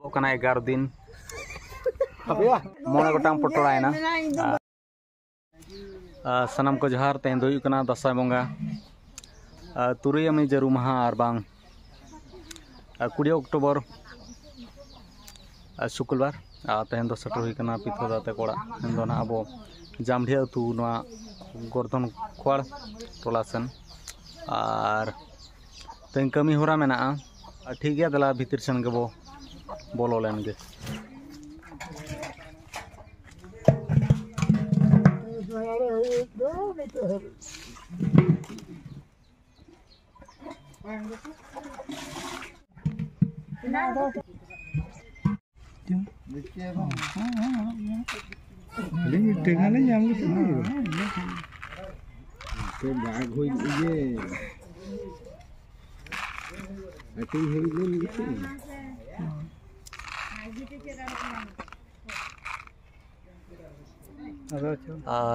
11 दिन मोने गोटांग पटोड़ायना सनम को जोहार तेन दो दसाई बंगा तुरई जरू माहा और बांग 20 अक्टोबर शुक्रवार तेन दो सटर हुई पिथो दाते कोड़ा तेन अब जामढिया अतु गोर्धन खोड़ टोला सेन और तेन कमी होरा मेना ठीक गया दला भीतर सेन के बोलो लेन गे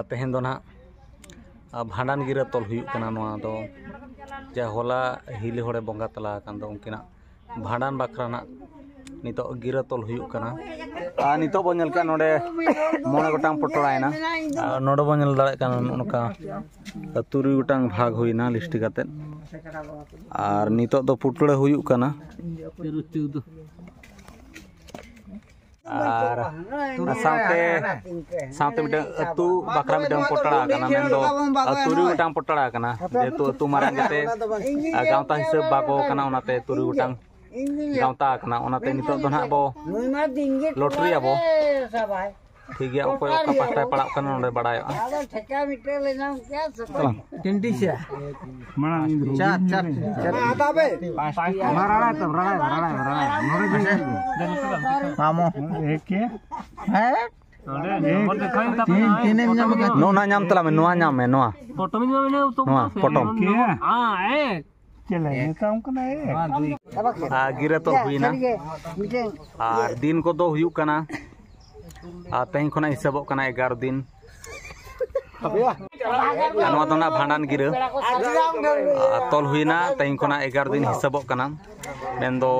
तेहन दो ना भांडान गिरा तल जा होला हिली होड़े बंगा तला उनकिना भांडान बखरा नित गिरा तल नित बो नोडे मोने गोटांग पटोड़ायना नोडे बो दाड़ा तुरुई गोटांग भाग हुईना लिस्टी काते और नित दो पुटड़े हुयुक काना और साथे अतु बकरा मिटन पटड़ा काना मेन दो तुरुई गोटांग पटड़ा काना जेतु अतु मारांग गते गावता हिसाब बागो काना ओनाते तुरुई गोटांग गावता काना ओनाते नितो दो ना बो लॉटरी आबो ठीक गया ओको ओका पास्टा पड़ाव काना नोडे बडायो ठेका मिटर ले नाम क्या सब टिंटी से माना चार आताबे राणा तब राणा नोडे मामो एक के है नो ना नाम तला में नोआ नाम में नोआ फोटो में नोआ फोटो हां ए चले काम कना ए गिरा तो हुईना और दिन को दो हुयुक काना तेहन खना हिसाबों 11 दिन भांडान गिरा तल हुईना तेहन खना 11 दिन हिसाबों मेन दो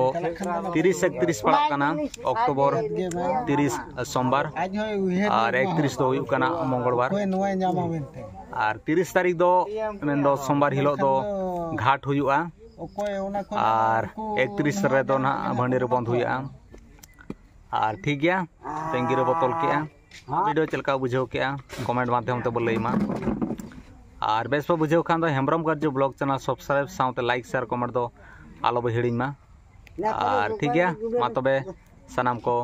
30 पड़ा अक्टोबर 30 सोमवार और 31 दो मंगलवार और 30 तारीख दो मेन दो सोमवार हिलो दो घाट हुआ और 31 रे दो ना भंडीर बंद हुआ और ठीक गया तेंगिरे बोतल के वीडियो चलका बुझाव के कमेंट माध्यम ते बोलैमा और बेस पे बुझाव खान दो हेम्ब्रम गर्जू ब्लॉग चैनल सब्सक्राइब साउते लाइक शेयर कमेंट दो आलो बे हिड़िमा और ठीक गया मा तबे सनाम को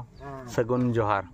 सगुन जोहार।